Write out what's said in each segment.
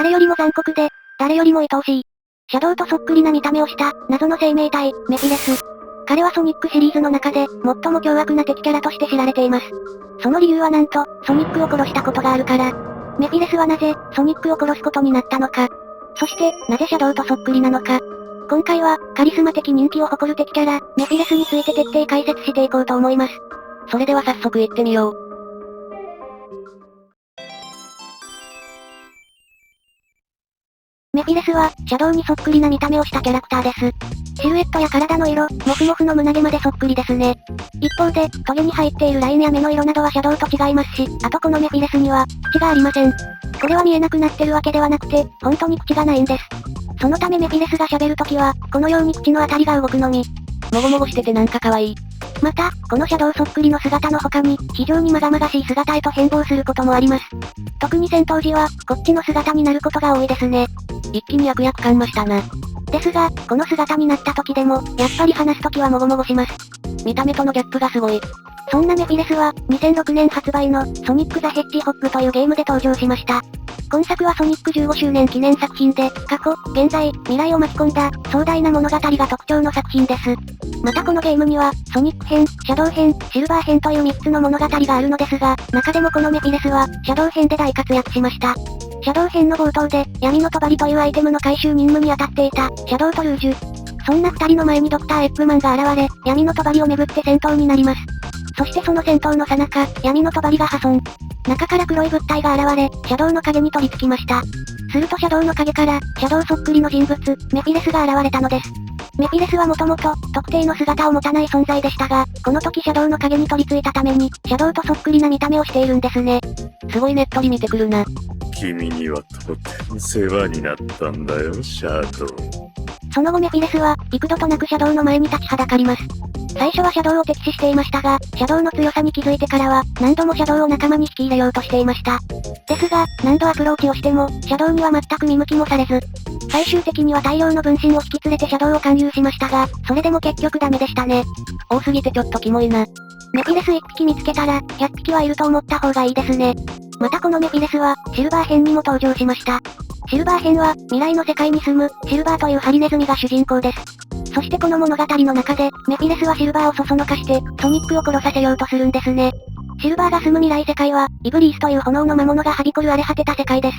誰よりも残酷で、誰よりも愛おしい。シャドウとそっくりな見た目をした、謎の生命体、メフィレス。彼はソニックシリーズの中で、最も凶悪な敵キャラとして知られています。その理由はなんと、ソニックを殺したことがあるから。メフィレスはなぜ、ソニックを殺すことになったのか。そして、なぜシャドウとそっくりなのか。今回は、カリスマ的人気を誇る敵キャラ、メフィレスについて徹底解説していこうと思います。それでは早速行ってみよう。メフィレスは、シャドウにそっくりな見た目をしたキャラクターです。シルエットや体の色、モフモフの胸毛までそっくりですね。一方で、トゲに入っているラインや目の色などはシャドウと違いますし、あとこのメフィレスには、口がありません。これは見えなくなってるわけではなくて、本当に口がないんです。そのためメフィレスが喋るときは、このように口のあたりが動くのみ。もごもごしててなんか可愛い。また、このシャドウそっくりの姿の他に、非常にまがまがしい姿へと変貌することもあります。特に戦闘時は、こっちの姿になることが多いですね。一気に悪役感増したな。ですが、この姿になった時でも、やっぱり話す時はもごもごします。見た目とのギャップがすごい。そんなメフィレスは、2006年発売の、ソニック・ザ・ヘッジホッグというゲームで登場しました。今作はソニック15周年記念作品で、過去、現在、未来を巻き込んだ、壮大な物語が特徴の作品です。またこのゲームには、ソニック編、シャドウ編、シルバー編という3つの物語があるのですが、中でもこのメフィレスは、シャドウ編で大活躍しました。シャドウ編の冒頭で、闇の帳というアイテムの回収任務に当たっていた、シャドウとルージュ。そんな二人の前にドクターエッグマンが現れ、闇の帳をめぐって戦闘になります。そしてその戦闘の最中、闇の帳が破損。中から黒い物体が現れ、シャドウの影に取り付きました。するとシャドウの影から、シャドウそっくりの人物、メフィレスが現れたのです。メフィレスはもともと、特定の姿を持たない存在でしたが、この時シャドウの影に取り付いたために、シャドウとそっくりな見た目をしているんですね。すごいねっとり見てくるな。君にはとても世話になったんだよ、シャドウ。その後メフィレスは、幾度となくシャドウの前に立ちはだかります。最初はシャドウを敵視していましたが、シャドウの強さに気づいてからは、何度もシャドウを仲間に引き入れようとしていました。ですが、何度アプローチをしても、シャドウには全く見向きもされず、最終的には大量の分身を引き連れてシャドウを勧誘しましたが、それでも結局ダメでしたね。多すぎてちょっとキモいな。メフィレス1匹見つけたら、100匹はいると思った方がいいですね。またこのメフィレスは、シルバー編にも登場しました。シルバー編は、未来の世界に住む、シルバーというハリネズミが主人公です。そしてこの物語の中で、メフィレスはシルバーをそそのかして、ソニックを殺させようとするんですね。シルバーが住む未来世界は、イブリースという炎の魔物がはびこる荒れ果てた世界です。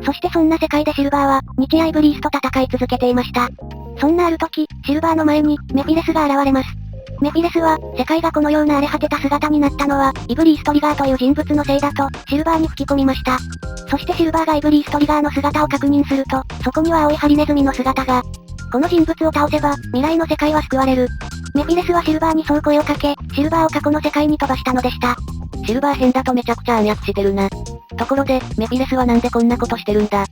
そしてそんな世界でシルバーは、日夜イブリースと戦い続けていました。そんなある時、シルバーの前に、メフィレスが現れます。メフィレスは、世界がこのような荒れ果てた姿になったのは、イブリーストリガーという人物のせいだと、シルバーに吹き込みました。そしてシルバーがイブリーストリガーの姿を確認すると、そこには青いハリネズミの姿が。この人物を倒せば、未来の世界は救われる。メフィレスはシルバーにそう声をかけ、シルバーを過去の世界に飛ばしたのでした。シルバー編だとめちゃくちゃ暗躍してるな。ところで、メフィレスはなんでこんなことしてるんだ？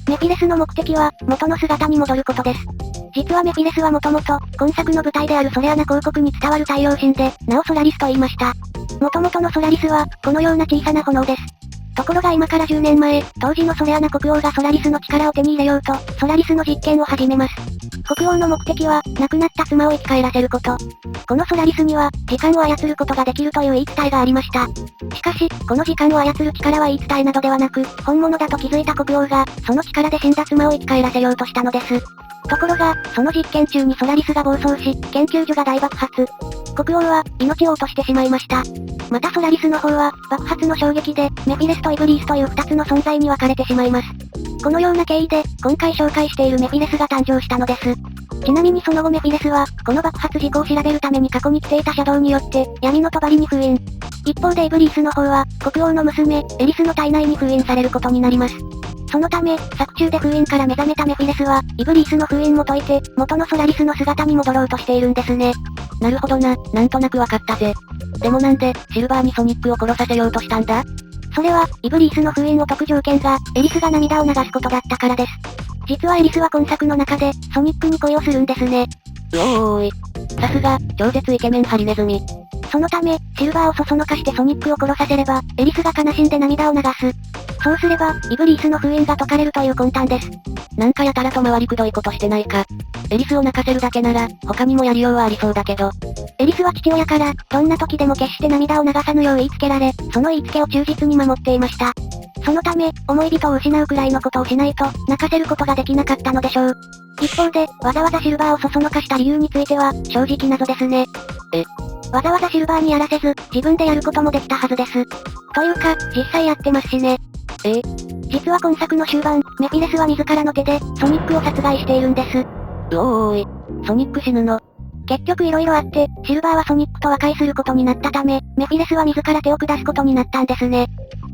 メフィレスの目的は、元の姿に戻ることです。実はメフィレスはもともと、今作の舞台であるソレアナ公国に伝わる太陽神で、名をソラリスと言いました。元々のソラリスは、このような小さな炎です。ところが今から10年前、当時のソレアナ国王がソラリスの力を手に入れようと、ソラリスの実験を始めます。国王の目的は、亡くなった妻を生き返らせること。このソラリスには、時間を操ることができるという言い伝えがありました。しかし、この時間を操る力は言い伝えなどではなく、本物だと気づいた国王が、その力で死んだ妻を生き返らせようとしたのです。ところが、その実験中にソラリスが暴走し、研究所が大爆発。国王は、命を落としてしまいました。またソラリスの方は、爆発の衝撃で、メフィレスとイブリースという2つの存在に分かれてしまいます。このような経緯で、今回紹介しているメフィレスが誕生したのです。ちなみにその後メフィレスは、この爆発事故を調べるために過去に来ていたシャドウによって、闇の帳に封印。一方でイブリースの方は、国王の娘、エリスの体内に封印されることになります。そのため、作中で封印から目覚めたメフィレスは、イブリースの封印も解いて、元のソラリスの姿に戻ろうとしているんですね。なるほどな、なんとなくわかったぜ。でもなんで、シルバーにソニックを殺させようとしたんだ？それは、イブリースの封印を解く条件が、エリスが涙を流すことだったからです。実はエリスは今作の中で、ソニックに恋をするんですね。おーい。さすが、超絶イケメンハリネズミ。そのため、シルバーをそそのかしてソニックを殺させれば、エリスが悲しんで涙を流す。そうすれば、イブリースの封印が解かれるという魂胆です。なんかやたらと回りくどいことしてないか。エリスを泣かせるだけなら、他にもやりようはありそうだけど。エリスは父親から、どんな時でも決して涙を流さぬよう言いつけられ、その言いつけを忠実に守っていました。そのため、思い人を失うくらいのことをしないと、泣かせることができなかったのでしょう。一方で、わざわざシルバーをそそのかした理由については、正直謎ですね。わざわざシルバーにやらせず、自分でやることもできたはずです。というか、実際やってますしね。実は今作の終盤、メフィレスは自らの手で、ソニックを殺害しているんです。おーい。ソニック死ぬの。結局色々あって、シルバーはソニックと和解することになったため、メフィレスは自ら手を下すことになったんですね。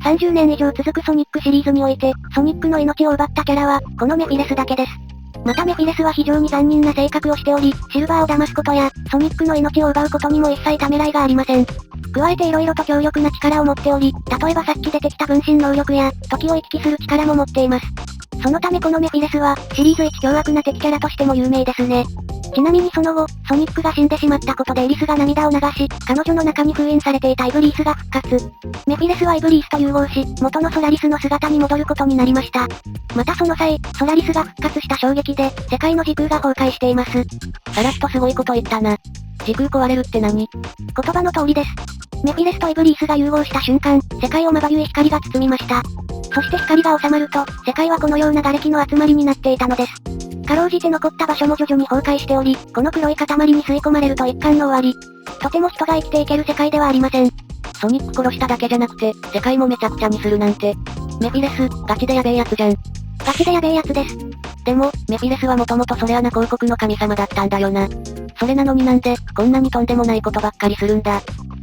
30年以上続くソニックシリーズにおいて、ソニックの命を奪ったキャラは、このメフィレスだけです。またメフィレスは非常に残忍な性格をしており、シルバーを騙すことや、ソニックの命を奪うことにも一切ためらいがありません。加えて色々と強力な力を持っており、例えばさっき出てきた分身能力や、時を行き来する力も持っています。そのためこのメフィレスは、シリーズ一凶悪な敵キャラとしても有名ですね。ちなみにその後、ソニックが死んでしまったことでエリスが涙を流し、彼女の中に封印されていたイブリースが復活。メフィレスはイブリースと融合し、元のソラリスの姿に戻ることになりました。またその際、ソラリスが復活した衝撃で、世界の時空が崩壊しています。さらっとすごいこと言ったな。時空壊れるって何？言葉の通りです。メフィレスとイブリースが融合した瞬間、世界をまばゆい光が包みました。そして光が収まると、世界はこのような瓦礫の集まりになっていたのです。かろうじて残った場所も徐々に崩壊しており、この黒い塊に吸い込まれると一巻の終わり。とても人が生きていける世界ではありません。ソニック殺しただけじゃなくて、世界もめちゃくちゃにするなんて。メフィレス、ガチでやべえやつじゃん。ガチでやべえやつです。でも、メフィレスはもともとソレアナ公国の神様だったんだよな。それなのになんで、こんなにとんでもないことばっかりするんだ。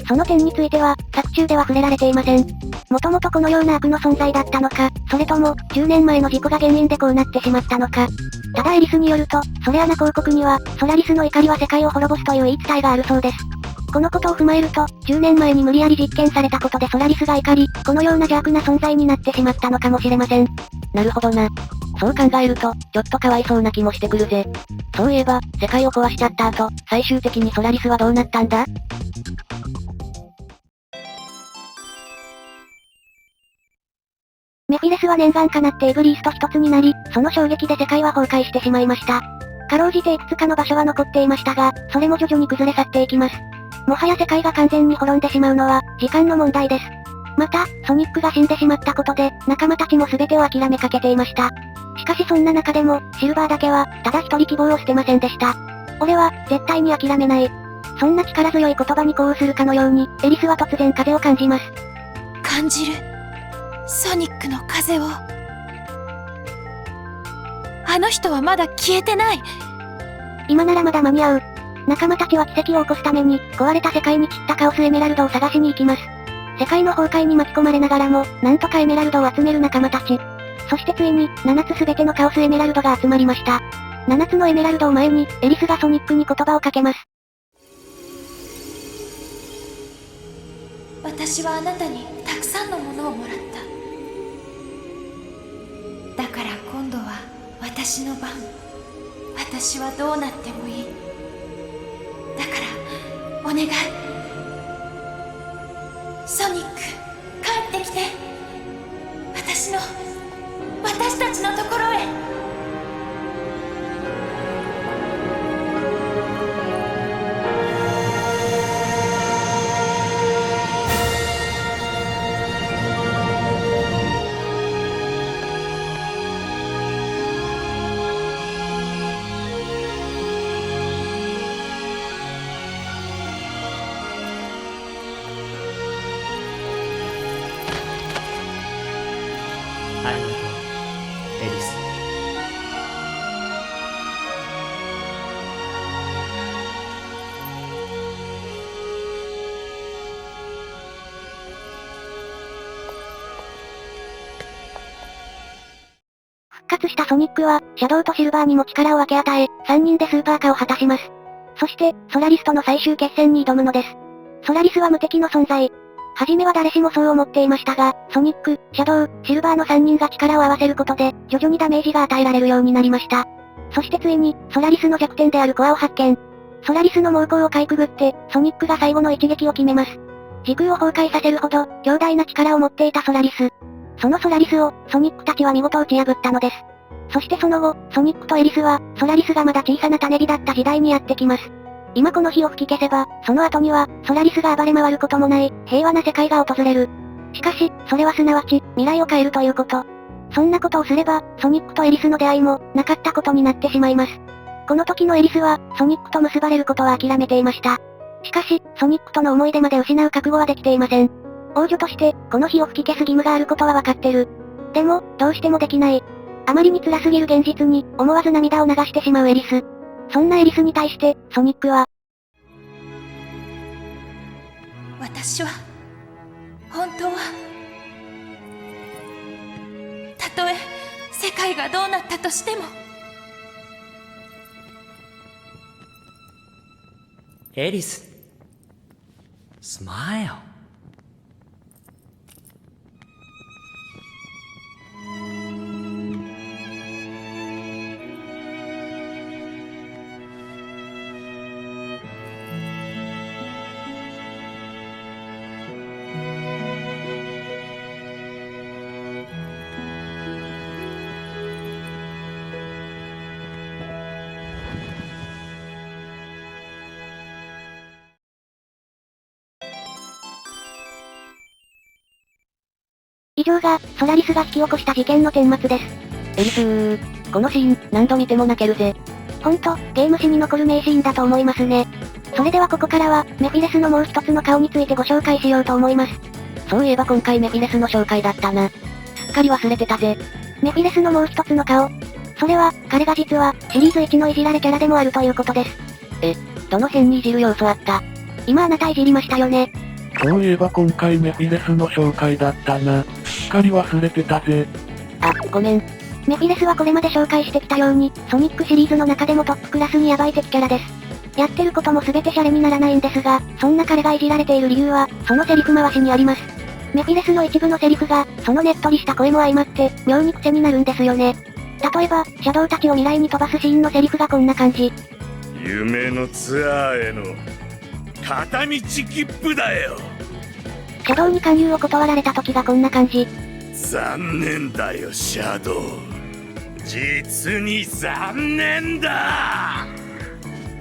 その点については、作中では触れられていません。もともとこのような悪の存在だったのか、それとも、10年前の事故が原因でこうなってしまったのか。ただエリスによると、ソレアナ公国には、ソラリスの怒りは世界を滅ぼすという言い伝えがあるそうです。このことを踏まえると、10年前に無理やり実験されたことでソラリスが怒り、このような邪悪な存在になってしまったのかもしれません。なるほどな。そう考えると、ちょっとかわいそうな気もしてくるぜ。そういえば、世界を壊しちゃった後、最終的にソラリスはどうなったんだ？メフィレスは念願かなってイブリースと一つになり、その衝撃で世界は崩壊してしまいました。かろうじていくつかの場所は残っていましたが、それも徐々に崩れ去っていきます。もはや世界が完全に滅んでしまうのは、時間の問題です。また、ソニックが死んでしまったことで、仲間たちも全てを諦めかけていました。しかしそんな中でも、シルバーだけは、ただ一人希望を捨てませんでした。俺は、絶対に諦めない。そんな力強い言葉に呼応するかのように、エリスは突然風を感じます。感じる。ソニックの風を。あの人はまだ消えてない。今ならまだ間に合う。仲間たちは奇跡を起こすために、壊れた世界に散ったカオスエメラルドを探しに行きます。世界の崩壊に巻き込まれながらも、なんとかエメラルドを集める仲間たち。そしてついに、7つすべてのカオスエメラルドが集まりました。7つのエメラルドを前に、エリスがソニックに言葉をかけます。私はあなたにたくさんのものをもらった。だから今度は私の番。私はどうなってもいい。だからお願い。ソニック、帰ってきて。私たちのところへ。ありがとう、エリス。復活したソニックは、シャドウとシルバーにも力を分け与え、3人でスーパー化を果たします。そして、ソラリスとの最終決戦に挑むのです。ソラリスは無敵の存在。はじめは誰しもそう思っていましたが、ソニック、シャドウ、シルバーの3人が力を合わせることで、徐々にダメージが与えられるようになりました。そしてついに、ソラリスの弱点であるコアを発見。ソラリスの猛攻をかいくぐって、ソニックが最後の一撃を決めます。時空を崩壊させるほど、強大な力を持っていたソラリス。そのソラリスを、ソニックたちは見事打ち破ったのです。そしてその後、ソニックとエリスは、ソラリスがまだ小さな種火だった時代にやってきます。今この火を吹き消せば、その後には、ソラリスが暴れ回ることもない、平和な世界が訪れる。しかし、それはすなわち、未来を変えるということ。そんなことをすれば、ソニックとエリスの出会いも、なかったことになってしまいます。この時のエリスは、ソニックと結ばれることは諦めていました。しかし、ソニックとの思い出まで失う覚悟はできていません。王女として、この火を吹き消す義務があることはわかってる。でも、どうしてもできない。あまりに辛すぎる現実に、思わず涙を流してしまうエリス。そんなエリスに対して、ソニックは、私は本当はたとえ世界がどうなったとしてもエリス、スマイル。以上が、ソラリスが引き起こした事件の顛末です。エリスー、このシーン、何度見ても泣けるぜ。ほんと、ゲーム史に残る名シーンだと思いますね。それではここからは、メフィレスのもう一つの顔についてご紹介しようと思います。そういえば今回メフィレスの紹介だったな。すっかり忘れてたぜ。メフィレスのもう一つの顔。それは、彼が実は、シリーズ1のいじられキャラでもあるということです。どの辺にいじる要素あった？今あなたいじりましたよね。そういえば今回メフィレスの紹介だったな。すっかり忘れてたぜ。あ、ごめん。メフィレスはこれまで紹介してきたように、ソニックシリーズの中でもトップクラスにヤバい敵キャラです。やってることも全てシャレにならないんですが、そんな彼がいじられている理由は、そのセリフ回しにあります。メフィレスの一部のセリフが、そのねっとりした声も相まって、妙に癖になるんですよね。例えば、シャドウたちを未来に飛ばすシーンのセリフがこんな感じ。夢のツアーへの片道切符だよ。シャドウに勧誘を断られた時がこんな感じ。残念だよシャドウ、実に残念だ。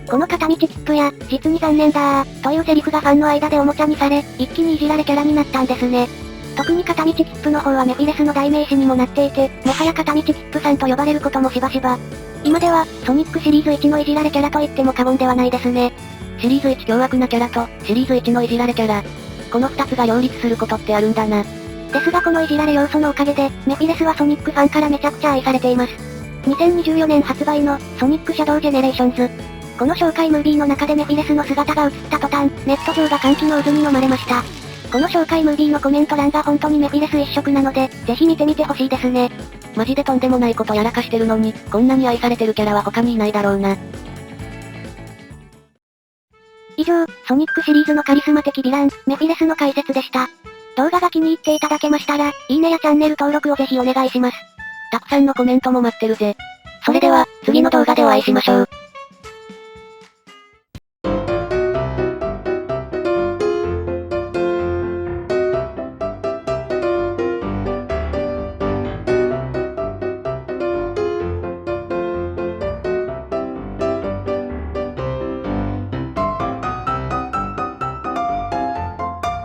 この片道切符や、実に残念だー、というセリフがファンの間でおもちゃにされ、一気にいじられキャラになったんですね。特に片道切符の方はメフィレスの代名詞にもなっていて、もはや片道切符さんと呼ばれることもしばしば。今では、ソニックシリーズ1のいじられキャラと言っても過言ではないですね。シリーズ1凶悪なキャラと、シリーズ1のいじられキャラ。この二つが両立することってあるんだな。ですがこのいじられ要素のおかげで、メフィレスはソニックファンからめちゃくちゃ愛されています。2024年発売の、ソニックシャドウジェネレーションズ。この紹介ムービーの中でメフィレスの姿が映った途端、ネット上が歓喜の渦に飲まれました。この紹介ムービーのコメント欄が本当にメフィレス一色なので、ぜひ見てみてほしいですね。マジでとんでもないことやらかしてるのに、こんなに愛されてるキャラは他にいないだろうな。以上、ソニックシリーズのカリスマ的ヴィラン、メフィレスの解説でした。動画が気に入っていただけましたら、いいねやチャンネル登録をぜひお願いします。たくさんのコメントも待ってるぜ。それでは、次の動画でお会いしましょう。